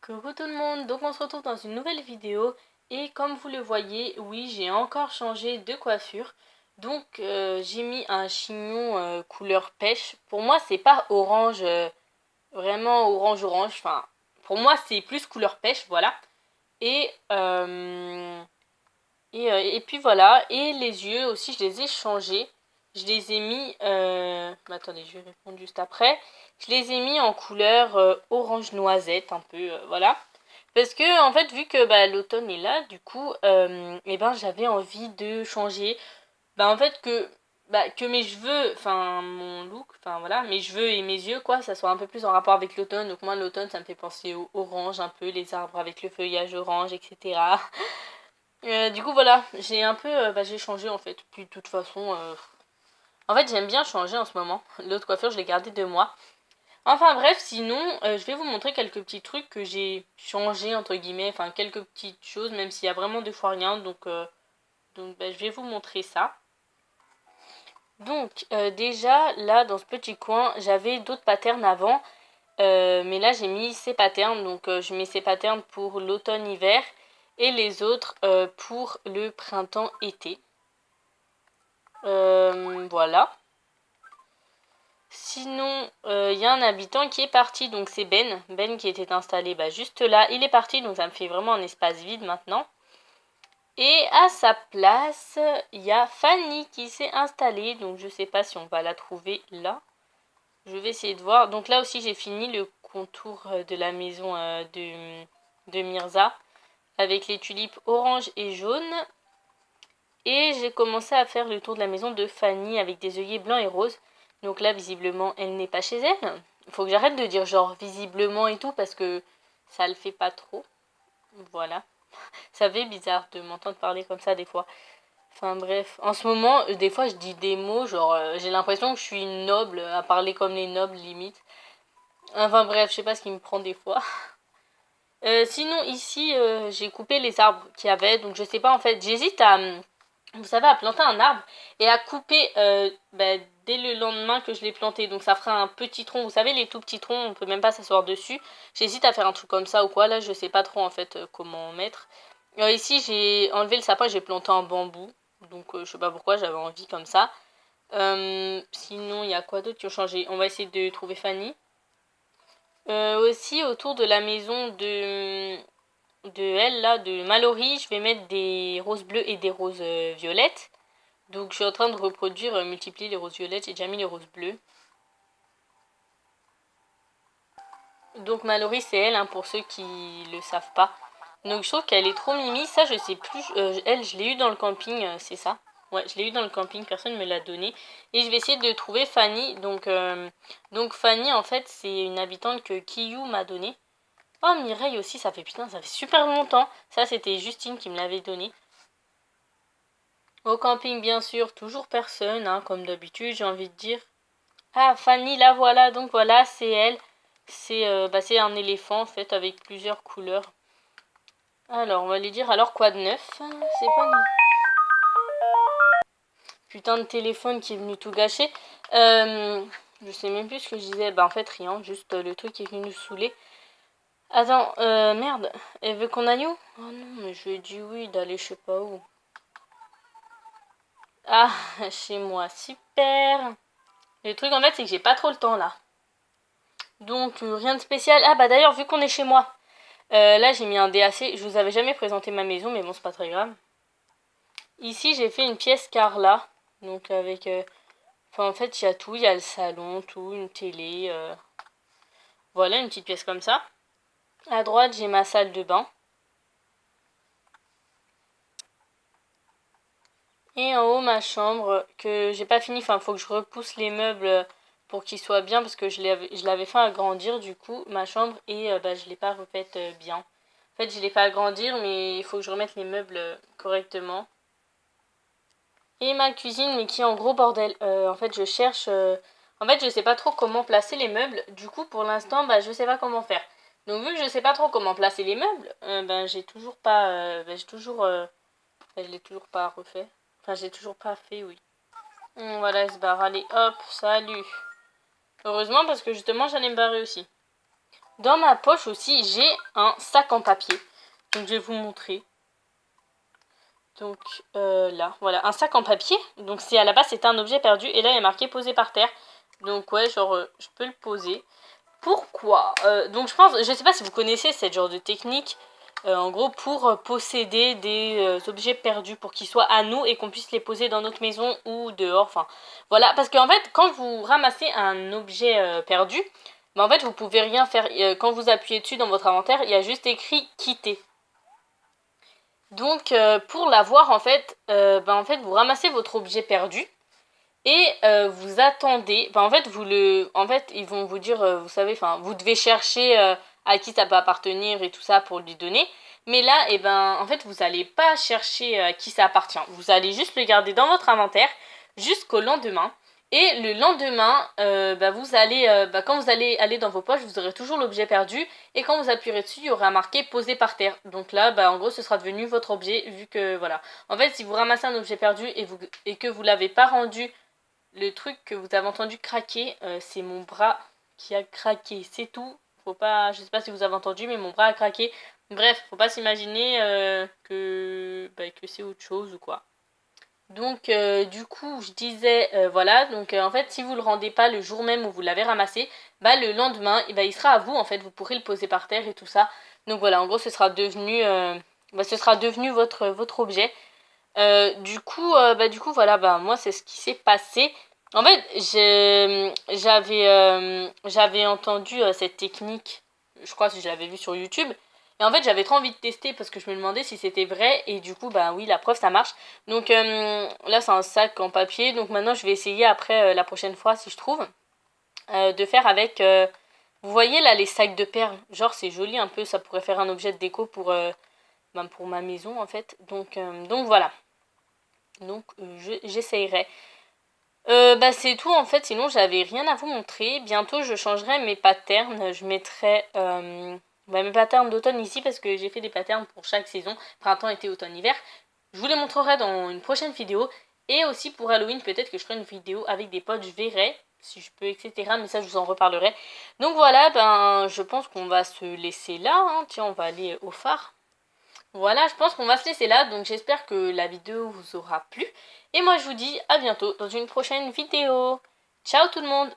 Coucou tout le monde, donc on se retrouve dans une nouvelle vidéo et comme vous le voyez, oui j'ai encore changé de coiffure. Donc j'ai mis un chignon couleur pêche. Pour moi c'est pas orange, vraiment orange, enfin pour moi c'est plus couleur pêche, voilà. Et, euh, et puis voilà, et les yeux aussi je les ai changés. Je les ai mis, attendez je vais répondre juste après. Je les ai mis en couleur orange noisette un peu, voilà. Parce que en fait vu que l'automne est là, du coup et ben j'avais envie de changer. En fait que mes cheveux, enfin mon look, enfin voilà, mes cheveux et mes yeux quoi, ça soit un peu plus en rapport avec l'automne. Donc moi l'automne ça me fait penser au orange un peu, les arbres avec le feuillage orange, etc. Du coup voilà, j'ai un peu j'ai changé en fait. Puis de toute façon en fait j'aime bien changer en ce moment. L'autre coiffure je l'ai gardée 2 mois. Enfin bref, sinon, je vais vous montrer quelques petits trucs que j'ai changé entre guillemets, enfin quelques petites choses, même s'il y a vraiment des fois rien, donc je vais vous montrer ça. Donc déjà là dans ce petit coin, j'avais d'autres patterns avant, mais là j'ai mis ces patterns, donc je mets ces patterns pour l'automne-hiver et les autres pour le printemps-été. Voilà. Sinon, il y a un habitant qui est parti, donc c'est Ben. Ben qui était installé juste là. Il est parti, donc ça me fait vraiment un espace vide maintenant. Et à sa place, il y a Fanny qui s'est installée. Donc je sais pas si on va la trouver là. Je vais essayer de voir. Donc là aussi j'ai fini le contour de la maison de Mirza. Avec les tulipes orange et jaune. Et j'ai commencé à faire le tour de la maison de Fanny avec des œillets blancs et roses. Donc là, visiblement, elle n'est pas chez elle. Il faut que j'arrête de dire genre visiblement et tout parce que ça le fait pas trop. Voilà. Ça fait bizarre de m'entendre parler comme ça des fois. Enfin bref, en ce moment, des fois je dis des mots, genre j'ai l'impression que je suis une noble, à parler comme les nobles limite. Enfin bref, je sais pas ce qui me prend des fois. Sinon ici, j'ai coupé les arbres qu'il y avait, donc je sais pas en fait, j'hésite à vous savez, à planter un arbre et à couper dès le lendemain que je l'ai planté. Donc ça fera un petit tronc. Vous savez, les tout petits troncs, on peut même pas s'asseoir dessus. J'hésite à faire un truc comme ça ou quoi. Là, je sais pas trop en fait comment mettre. Ici, j'ai enlevé le sapin et j'ai planté un bambou. Donc je sais pas pourquoi, j'avais envie comme ça. Sinon, il y a quoi d'autre qui ont changé? On va essayer de trouver Fanny. Aussi, autour de la maison de elle, là, de Mallory, je vais mettre des roses bleues et des roses violettes. Donc je suis en train de reproduire, multiplier les roses violettes, j'ai déjà mis les roses bleues. Donc Mallory c'est elle, hein, pour ceux qui le savent pas. Donc je trouve qu'elle est trop mimi, ça je sais plus, elle je l'ai eu dans le camping, c'est ça. Ouais, je l'ai eu dans le camping, personne me l'a donné. Et je vais essayer de trouver Fanny. Donc Fanny en fait c'est une habitante que Kiyu m'a donnée. Oh Mireille aussi, ça fait putain, ça fait super longtemps. Ça c'était Justine qui me l'avait donné. Au camping bien sûr, toujours personne, hein, comme d'habitude j'ai envie de dire. Ah, Fanny, la voilà, donc voilà, c'est elle. C'est un éléphant en fait avec plusieurs couleurs. Alors, on va lui dire alors quoi de neuf? C'est pas nous. Putain de téléphone qui est venu tout gâcher. Je sais même plus ce que je disais. En fait, rien, juste le truc qui est venu nous saouler. Attends, merde, elle veut qu'on aille où? Oh non, mais je lui ai dit oui d'aller je sais pas où. Ah, chez moi, super. Le truc en fait, c'est que j'ai pas trop le temps là. Donc, rien de spécial. Ah, d'ailleurs, vu qu'on est chez moi. Là, j'ai mis un DAC. Je vous avais jamais présenté ma maison, mais bon, c'est pas très grave. Ici, j'ai fait une pièce Carla. Donc, avec... Enfin, en fait, il y a tout. Il y a le salon, tout, une télé. Voilà, une petite pièce comme ça. À droite, j'ai ma salle de bain. Et en haut, ma chambre, que j'ai pas fini. Enfin, faut que je repousse les meubles pour qu'ils soient bien, parce que je l'avais fait agrandir, du coup, ma chambre. Et je l'ai pas refaite bien. En fait, je l'ai fait agrandir, mais il faut que je remette les meubles correctement. Et ma cuisine, mais qui est en gros bordel. En fait, je cherche... En fait, je sais pas trop comment placer les meubles. Du coup, pour l'instant, je sais pas comment faire. Donc, vu que je sais pas trop comment placer les meubles, j'ai toujours pas... je l'ai toujours pas refait. Enfin, j'ai toujours pas fait, oui. Voilà, elle se barre. Allez, hop, salut. Heureusement, parce que justement, j'allais me barrer aussi. Dans ma poche aussi, j'ai un sac en papier. Donc je vais vous montrer. Donc là, voilà, un sac en papier. Donc c'est à la base c'était un objet perdu et là il est marqué posé par terre. Donc ouais, genre je peux le poser. Pourquoi donc je pense, je sais pas si vous connaissez cette genre de technique. En gros pour posséder des objets perdus pour qu'ils soient à nous et qu'on puisse les poser dans notre maison ou dehors. Enfin voilà, parce qu'en fait quand vous ramassez un objet perdu, bah, en fait vous pouvez rien faire. Quand vous appuyez dessus dans votre inventaire, il y a juste écrit quitter. Donc pour l'avoir en fait vous ramassez votre objet perdu et vous attendez. En fait ils vont vous dire vous savez vous devez chercher à qui ça peut appartenir et tout ça pour lui donner. Mais là en fait vous allez pas chercher à qui ça appartient. Vous allez juste le garder dans votre inventaire jusqu'au lendemain. Et le lendemain, vous allez, quand vous allez aller dans vos poches, vous aurez toujours l'objet perdu. Et quand vous appuierez dessus, il y aura marqué posé par terre. Donc là, en gros, ce sera devenu votre objet, vu que, voilà. En fait, si vous ramassez un objet perdu et que vous l'avez pas rendu, le truc que vous avez entendu craquer, c'est mon bras qui a craqué. C'est tout. Faut pas, je sais pas si vous avez entendu, mais mon bras a craqué. Bref, faut pas s'imaginer que c'est autre chose ou quoi. Donc du coup je disais voilà donc en fait si vous le rendez pas le jour même où vous l'avez ramassé, le lendemain il sera à vous en fait, vous pourrez le poser par terre et tout ça. Donc voilà en gros ce sera devenu votre objet. Du coup voilà moi c'est ce qui s'est passé. En fait j'avais entendu cette technique, je crois que je l'avais vue sur YouTube. Et en fait, j'avais trop envie de tester parce que je me demandais si c'était vrai. Et du coup, oui, la preuve, ça marche. Donc là, c'est un sac en papier. Donc maintenant, je vais essayer après, la prochaine fois, si je trouve, de faire avec... vous voyez là, les sacs de perles. Genre, c'est joli un peu. Ça pourrait faire un objet de déco pour ma maison, en fait. Donc voilà. Donc, j'essayerai. C'est tout en fait, sinon j'avais rien à vous montrer. Bientôt je changerai mes patterns, je mettrai mes patterns d'automne ici parce que j'ai fait des patterns pour chaque saison, printemps, été, automne, hiver. Je vous les montrerai dans une prochaine vidéo. Et aussi pour Halloween, peut-être que je ferai une vidéo avec des potes, je verrai si je peux, etc. Mais ça je vous en reparlerai. Donc voilà, je pense qu'on va se laisser là, hein. Tiens, on va aller au phare. Voilà, je pense qu'on va se laisser là, donc j'espère que la vidéo vous aura plu. Et moi je vous dis à bientôt dans une prochaine vidéo. Ciao tout le monde!